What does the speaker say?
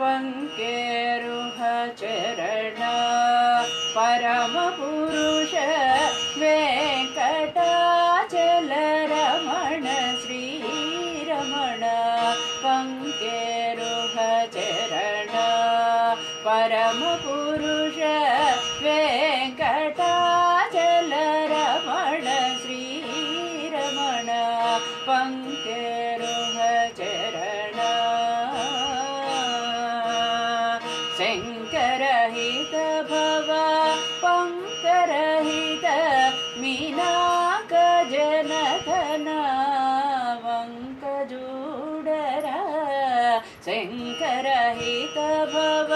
पंकेरुह चरण परम पुरुष वेंकटाचलरमण श्रीरमण पंकेरुह चरण परम पुरुष वेंकटाचलरमण श्रीरमण पंकेरुह चरण शंकरहित भव पंकरहित मीनाक जनकन वंकजूडर शंकरहित भव